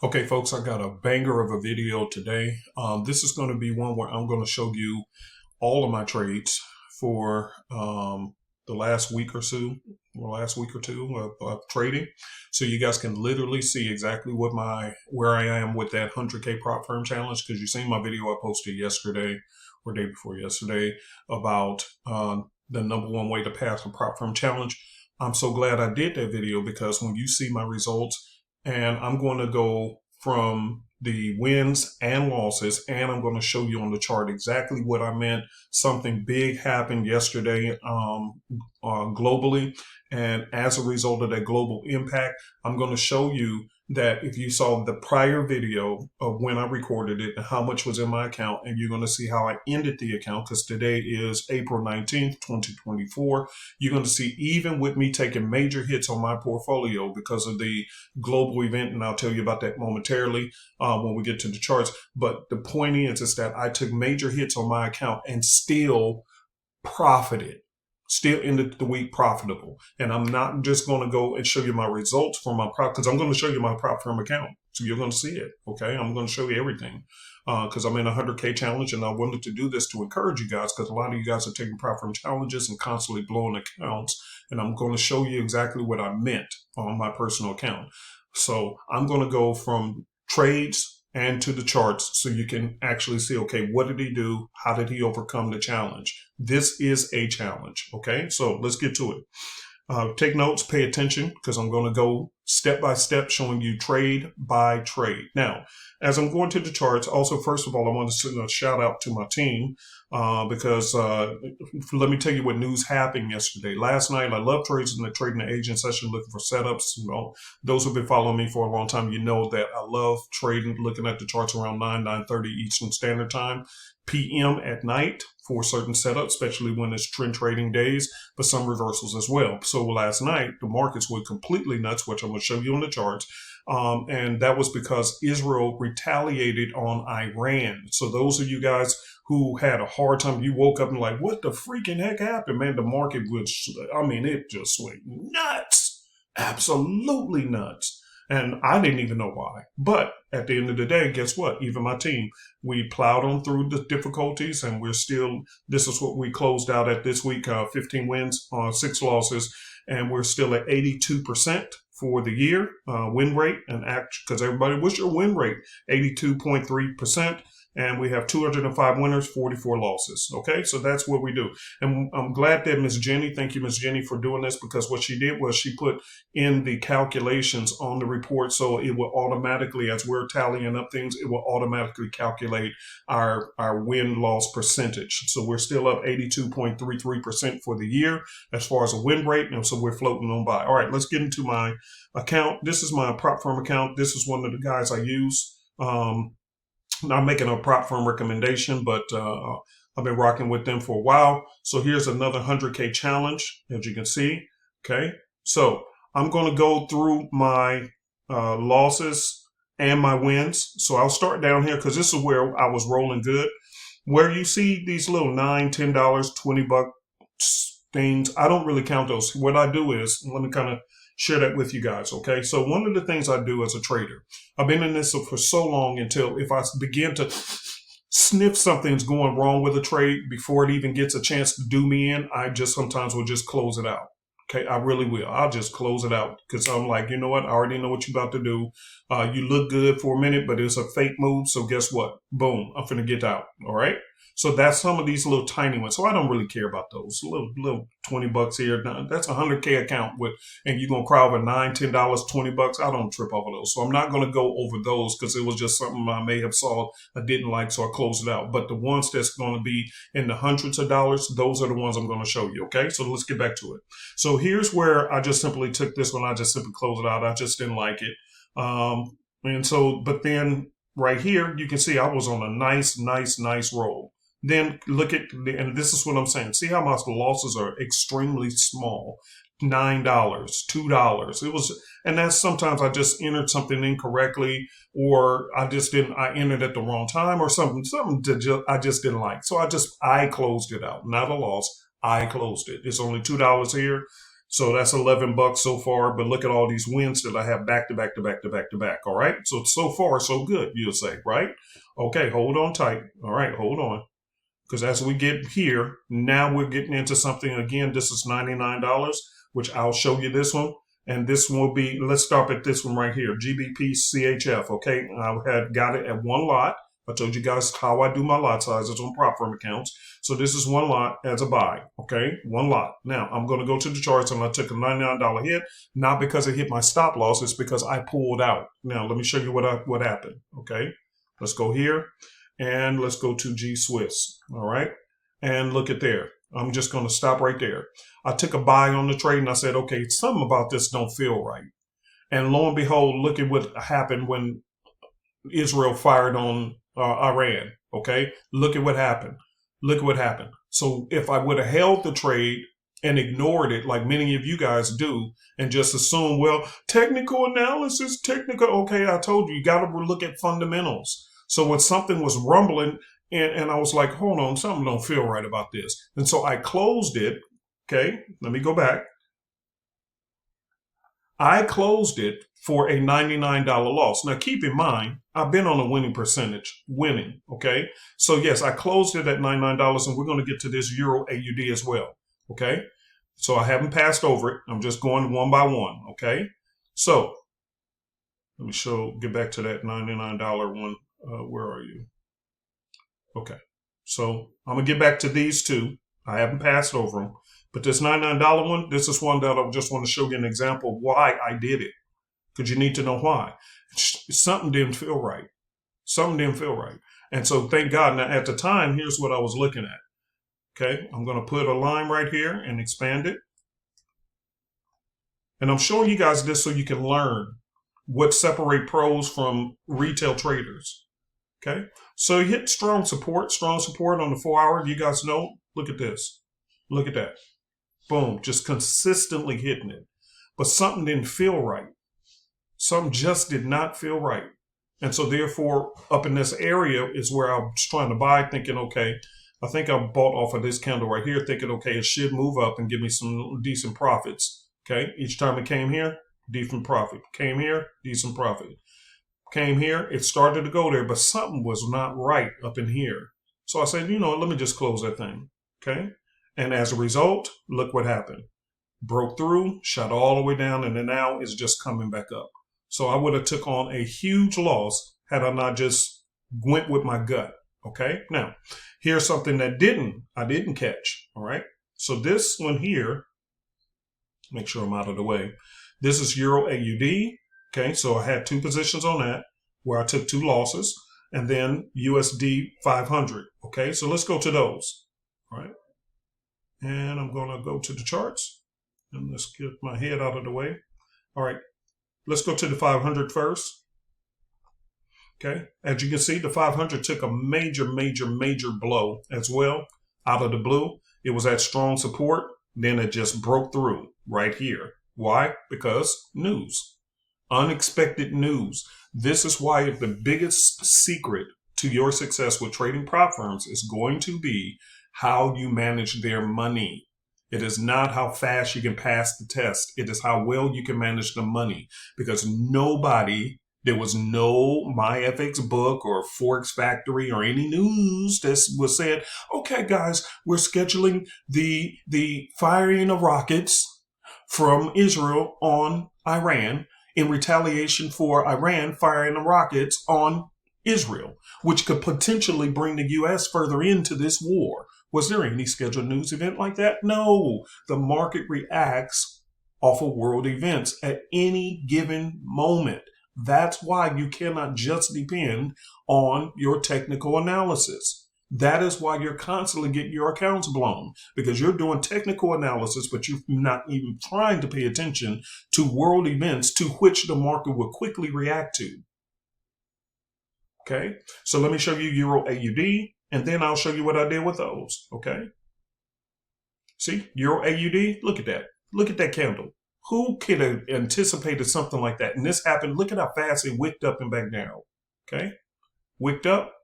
Okay, folks, I got a banger of a video today. This is going to be one where I'm going to show you all of my trades for the last week or two, of trading. So you guys can literally see exactly where I am with that 100K prop firm challenge, because you've seen my video I posted yesterday or day before yesterday about the #1 way to pass a prop firm challenge. I'm so glad I did that video, because when you see my results, and I'm going to go from the wins and losses, and I'm going to show you on the chart exactly what I meant. Something big happened yesterday globally, and as a result of that global impact, I'm going to show you that if you saw the prior video of when I recorded it and how much was in my account, and you're going to see how I ended the account, because today is April 19th, 2024. You're going to see, even with me taking major hits on my portfolio because of the global event, and I'll tell you about that momentarily when we get to the charts. But the point is that I took major hits on my account and still profited. Still ended the week profitable. And I'm not just going to go and show you my results from my prop, because I'm going to show you my prop firm account. So you're going to see it. Okay. I'm going to show you everything because I'm in a 100K challenge, and I wanted to do this to encourage you guys, because a lot of you guys are taking prop firm challenges and constantly blowing accounts. And I'm going to show you exactly what I meant on my personal account. So I'm going to go from trades and to the charts so you can actually see, okay, what did he do? How did he overcome the challenge? This is a challenge, okay? So let's get to it. Take notes, pay attention, because I'm going to go step by step showing you trade by trade. Now, as I'm going to the charts, also, first of all, I want to send a shout out to my team because let me tell you what news happened yesterday. Last night, I love trades in the trading agent session, looking for setups. You know, those who've been following me for a long time, you know that I love trading, looking at the charts around 9:30 Eastern Standard Time, PM at night for certain setups, especially when it's trend trading days, but some reversals as well. So last night, the markets went completely nuts, which I'm going to show you on the charts. And that was because Israel retaliated on Iran. So those of you guys who had a hard time, you woke up and like, what the freaking heck happened, man? The market was, it just went nuts, absolutely nuts. And I didn't even know why. But at the end of the day, guess what? Even my team, we plowed on through the difficulties, and this is what we closed out at this week, 15 wins, 6 losses, and we're still at 82% for the year win rate. And because everybody, what's your win rate? 82.3%. And we have 205 winners, 44 losses. Okay, so that's what we do. And I'm glad that Miss Jenny, thank you, Miss Jenny, for doing this, because what she did was she put in the calculations on the report, so it will automatically, as we're tallying up things, it will automatically calculate our win-loss percentage. So we're still up 82.33% for the year as far as a win rate, and so we're floating on by. All right, let's get into my account. This is my prop firm account. This is one of the guys I use. Not making a prop firm recommendation, but I've been rocking with them for a while. So here's another 100K challenge, as you can see. Okay, so I'm going to go through my losses and my wins. So I'll start down here, because this is where I was rolling good. Where you see these little $9, $10, $20 things, I don't really count those. What I do is, let me kind of share that with you guys, okay? So one of the things I do as a trader, I've been in this for so long, until if I begin to sniff something's going wrong with a trade before it even gets a chance to do me in, I just sometimes will just close it out. Okay, I really will. I'll just close it out, because I'm like, you know what? I already know what you're about to do. You look good for a minute, but it's a fake move. So guess what? Boom, I'm finna get out. All right. So that's some of these little tiny ones. So I don't really care about those little $20 here. That's a 100K account and you're going to cry over $9, $10, $20. I don't trip over those. So I'm not going to go over those, because it was just something I may have saw I didn't like. So I closed it out. But the ones that's going to be in the hundreds of dollars, those are the ones I'm going to show you. Okay. So let's get back to it. So here's where I just simply took this one. I just simply closed it out. I just didn't like it. But then right here, you can see I was on a nice roll. Then look at, and this is what I'm saying. See how my losses are extremely small. $9, $2. It was, and that's sometimes I just entered something incorrectly, or I entered at the wrong time, or something I just didn't like. So I closed it out. Not a loss. I closed it. It's only $2 here. So that's 11 bucks so far. But look at all these wins that I have back to back to back to back to back. All right. So far, so good, you'll say, right? Okay, hold on tight. All right, hold on. Because as we get here, now we're getting into something again. This is $99, which I'll show you this one. And this will be, let's start at this one right here, GBP CHF. Okay, I had got it at one lot. I told you guys how I do my lot sizes on prop firm accounts. So this is one lot as a buy. Okay, one lot. Now I'm going to go to the charts, and I took a $99 hit, not because it hit my stop loss. It's because I pulled out. Now let me show you what happened. Okay, let's go here. And let's go to G Swiss. All right. And look at there. I'm just going to stop right there. I took a buy on the trade and I said, okay, something about this don't feel right. And lo and behold, look at what happened when Israel fired on Iran. Okay. Look at what happened. Look at what happened. So if I would have held the trade and ignored it like many of you guys do and just assume, well, technical analysis, technical. Okay. I told you, you got to look at fundamentals. So when something was rumbling and I was like, hold on, something don't feel right about this. And so I closed it. Okay, let me go back. I closed it for a $99 loss. Now keep in mind, I've been on a winning percentage, winning. Okay, so yes, I closed it at $99 and we're going to get to this Euro AUD as well. Okay, so I haven't passed over it. I'm just going one by one. Okay, so let me get back to that $99 one. Where are you? Okay. So I'm going to get back to these two. I haven't passed over them. But this $99 one, this is one that I just want to show you an example of why I did it. Because you need to know why. Something didn't feel right. Something didn't feel right. And so thank God. Now at the time, here's what I was looking at. Okay. I'm going to put a line right here and expand it. And I'm showing you guys this so you can learn what separate pros from retail traders. Okay, so you hit strong support on the 4 hour. You guys know, look at this. Look at that. Boom, just consistently hitting it. But something didn't feel right. Something just did not feel right. And so therefore, up in this area is where I was trying to buy, thinking, okay, I think I bought off of this candle right here, thinking, okay, it should move up and give me some decent profits. Okay, each time it came here, decent profit. Came here, decent profit. Came here, it started to go there, but something was not right up in here. So I said, you know, let me just close that thing. Okay. And as a result, look what happened. Broke through, shot all the way down, and then now it's just coming back up. So I would have took on a huge loss had I not just went with my gut. Okay. Now, here's something that I didn't catch. All right. So this one here, make sure I'm out of the way. This is Euro AUD. Okay, so I had two positions on that where I took two losses, and then USD 500. Okay, so let's go to those. All right, and I'm going to go to the charts, and let's get my head out of the way. All right, let's go to the 500 first. Okay, as you can see, the 500 took a major blow as well out of the blue. It was at strong support, then it just broke through right here. Why? Because news. Unexpected news. This is why the biggest secret to your success with trading prop firms is going to be how you manage their money. It is not how fast you can pass the test. It is how well you can manage the money, because there was no MyFX book or Forex Factory or any news that was said, okay, guys, we're scheduling the firing of rockets from Israel on Iran in retaliation for Iran firing the rockets on Israel, which could potentially bring the U.S. further into this war. Was there any scheduled news event like that? No. The market reacts off of world events at any given moment. That's why you cannot just depend on your technical analysis. That is why you're constantly getting your accounts blown, because you're doing technical analysis, but you're not even trying to pay attention to world events to which the market will quickly react to. Okay, so let me show you Euro AUD, and then I'll show you what I did with those. Okay, see, Euro AUD, look at that. Look at that candle. Who could have anticipated something like that? And this happened. Look at how fast it wicked up and back down. Okay, wicked up.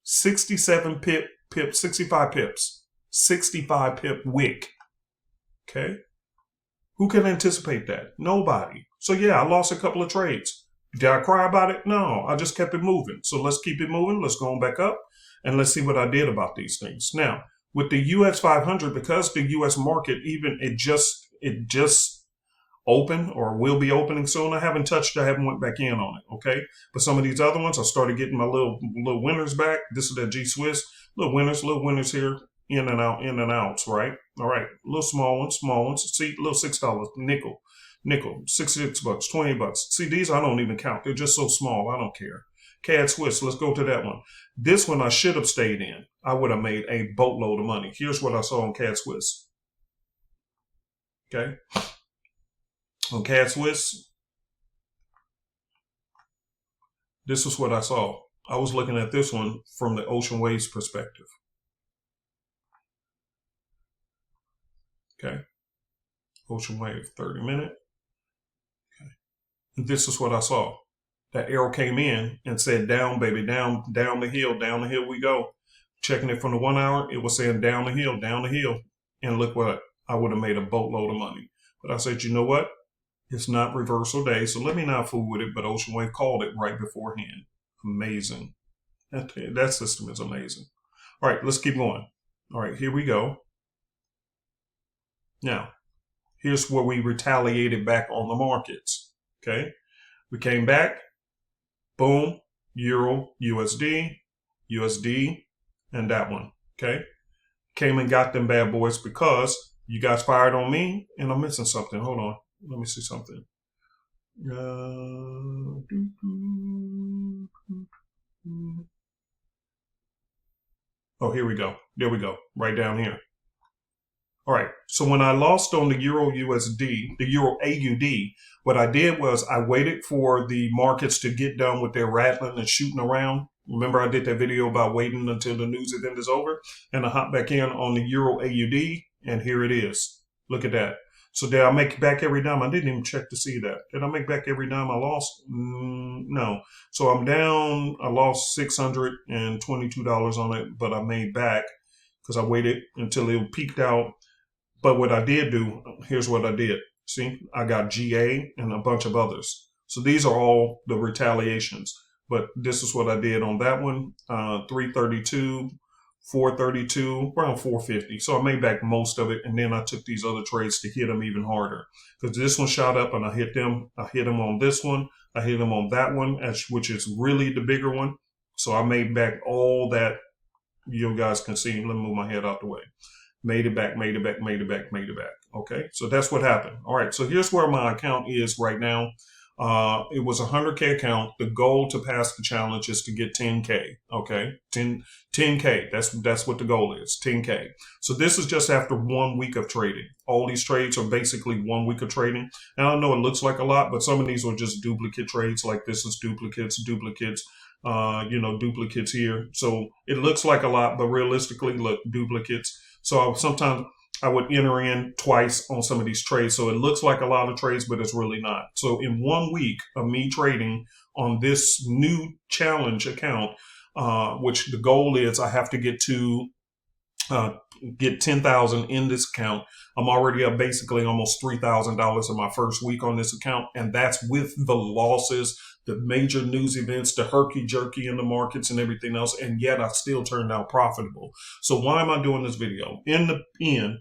65 pips, 65 pip wick. Okay. Who can anticipate that? Nobody. So yeah, I lost a couple of trades. Did I cry about it? No, I just kept it moving. So let's keep it moving. Let's go on back up and let's see what I did about these things. Now, with the US 500, because the US market, even it just open or will be opening soon. I haven't went back in on it. Okay. But some of these other ones, I started getting my little winners back. This is that G Swiss, little winners here, in and outs, right? All right. Little small ones. See, little $6 nickel, 66 bucks, 20 bucks. See, these I don't even count. They're just so small. I don't care. CAD Swiss, let's go to that one. This one I should have stayed in. I would have made a boatload of money. Here's what I saw on CAD Swiss. Okay. On CAD Swiss, this is what I saw. I was looking at this one from the ocean waves perspective. Okay. Ocean wave, 30 minute. Okay. And this is what I saw. That arrow came in and said, down, baby, down the hill we go. Checking it from the 1 hour, it was saying down the hill. And look what, I would have made a boatload of money. But I said, you know what? It's not reversal day, so let me not fool with it, but Ocean Wave called it right beforehand. Amazing. That system is amazing. All right, let's keep going. All right, here we go. Now, here's where we retaliated back on the markets. Okay, we came back. Boom, Euro, USD, and that one. Okay, came and got them bad boys because you guys fired on me, and I'm missing something. Hold on. Let me see something. Oh, here we go. There we go. Right down here. All right. So when I lost on the Euro USD, the Euro AUD, what I did was I waited for the markets to get done with their rattling and shooting around. Remember, I did that video about waiting until the news event is over, and I hopped back in on the Euro AUD, and here it is. Look at that. So did I make back every dime? I didn't even check to see that. Did I make back every dime I lost? No. So I'm down. I lost $622 on it, but I made back because I waited until it peaked out. But what I did do, here's what I did. See, I got GA and a bunch of others. So these are all the retaliations. But this is what I did on that one. 332. 432, around 450. So I made back most of it, and then I took these other trades to hit them even harder. Because this one shot up and I hit them. I hit them on this one. I hit them on that one, which is really the bigger one. So I made back all that. You guys can see. Let me move my head out the way. Made it back. Okay, so that's what happened. All right, so here's where my account is right now. It was a 100K account. The goal to pass the challenge is to get 10K. Okay, 10K. That's what the goal is. 10K. So this is just after 1 week of trading. All these trades are basically 1 week of trading. And I know it looks like a lot, but some of these are just duplicate trades. Like this is duplicates. Duplicates here. So it looks like a lot, but realistically, look, duplicates. So sometimes I would enter in twice on some of these trades. So it looks like a lot of trades, but it's really not. So in 1 week of me trading on this new challenge account, which the goal is I have to get to get 10,000 in this account. I'm already up basically almost $3,000 in my first week on this account. And that's with the losses, the major news events, the herky-jerky in the markets and everything else. And yet I still turned out profitable. So why am I doing this video? In the end,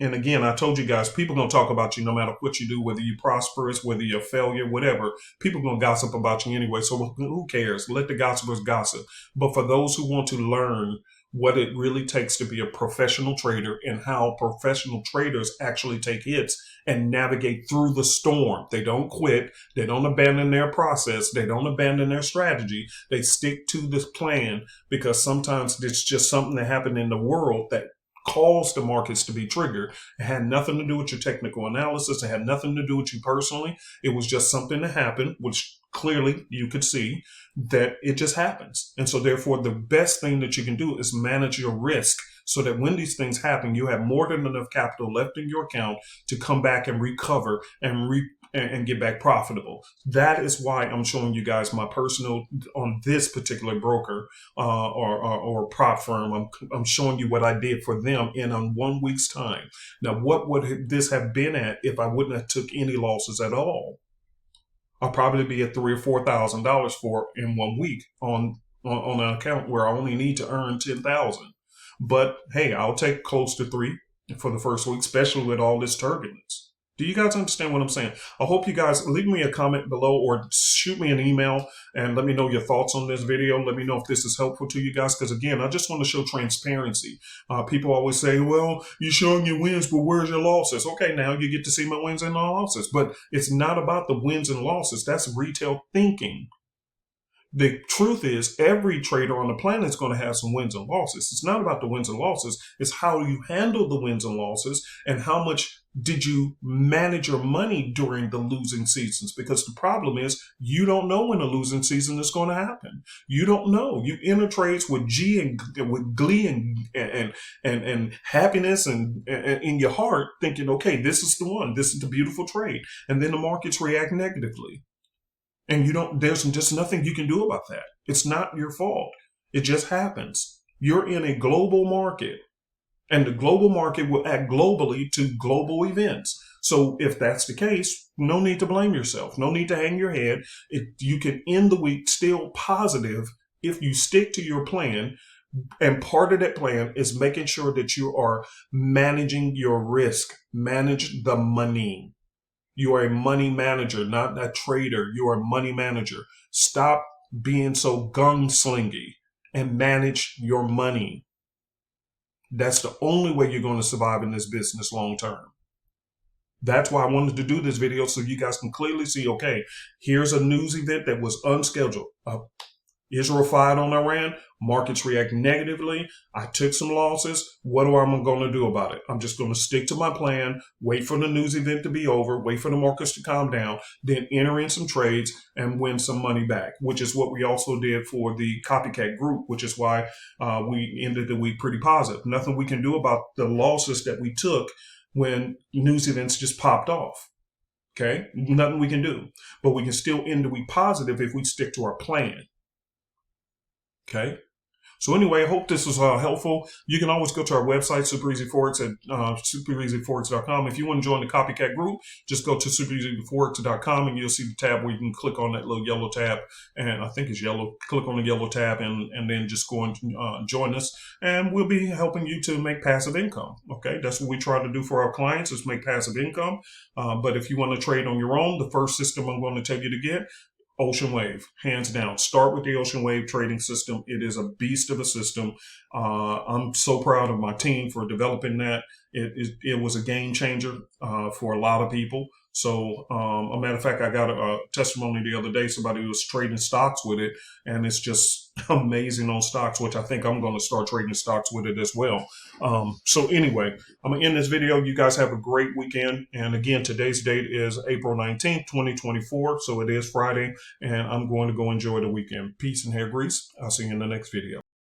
and again, I told you guys, people going to talk about you no matter what you do, whether you're prosperous, whether you're a failure, whatever. People going to gossip about you anyway. So who cares? Let the gossipers gossip. But for those who want to learn what it really takes to be a professional trader and how professional traders actually take hits and navigate through the storm. They don't quit. They don't abandon their process. They don't abandon their strategy. They stick to this plan because sometimes it's just something that happened in the world that caused the markets to be triggered. It had nothing to do with your technical analysis. It had nothing to do with you personally. It was just something that happened, which clearly you could see that it just happens. And so therefore the best thing that you can do is manage your risk so that when these things happen, you have more than enough capital left in your account to come back and recover and get back profitable. That is why I'm showing you guys my personal on this particular broker or prop firm. I'm showing you what I did for them in 1 week's time. Now, what would this have been at if I wouldn't have took any losses at all? I'll probably be at $3,000 or $4,000 for in 1 week on an account where I only need to earn 10,000. But hey, I'll take close to 3 for the first week, especially with all this turbulence. Do you guys understand what I'm saying? I hope you guys leave me a comment below or shoot me an email and let me know your thoughts on this video. Let me know if this is helpful to you guys. Because again, I just want to show transparency. People always say, well, you're showing your wins, but where's your losses? Okay, now you get to see my wins and my losses. But it's not about the wins and losses. That's retail thinking. The truth is every trader on the planet is going to have some wins and losses. It's not about the wins and losses. It's how you handle the wins and losses and how much did you manage your money during the losing seasons? Because the problem is you don't know when a losing season is going to happen. You don't know. You enter trades with with glee and happiness and in your heart thinking, okay, this is the one. This is the beautiful trade. And then the markets react negatively. And there's just nothing you can do about that. It's not your fault. It just happens. You're in a global market and the global market will act globally to global events. So if that's the case, no need to blame yourself. No need to hang your head. You can end the week still positive if you stick to your plan. And part of that plan is making sure that you are managing your risk, manage the money. You are a money manager, not a trader. You are a money manager. Stop being so gunslingy and manage your money. That's the only way you're going to survive in this business long term. That's why I wanted to do this video so you guys can clearly see, okay, here's a news event that was unscheduled. Israel fired on Iran. Markets react negatively. I took some losses. What am I going to do about it? I'm just going to stick to my plan, wait for the news event to be over, wait for the markets to calm down, then enter in some trades and win some money back, which is what we also did for the copycat group, which is why we ended the week pretty positive. Nothing we can do about the losses that we took when news events just popped off. Okay? Nothing we can do. But we can still end the week positive if we stick to our plan. Okay. So anyway, I hope this was helpful. You can always go to our website, superezforex at superezforex.com. If you want to join the copycat group, just go to superezforex.com and you'll see the tab where you can click on that little yellow tab. And I think it's yellow. Click on the yellow tab and then just go and join us. And we'll be helping you to make passive income. Okay. That's what we try to do for our clients is make passive income. But if you want to trade on your own, the first system I'm going to tell you to get, Ocean Wave, hands down. Start with the Ocean Wave trading system. It is a beast of a system. I'm so proud of my team for developing that. It was a game changer for a lot of people. So, a matter of fact, I got a testimony the other day. Somebody was trading stocks with it, and it's just amazing on stocks, which I think I'm going to start trading stocks with it as well. So anyway, I'm going to end this video. You guys have a great weekend. And again, today's date is April 19th, 2024. So it is Friday, and I'm going to go enjoy the weekend. Peace and hair grease. I'll see you in the next video.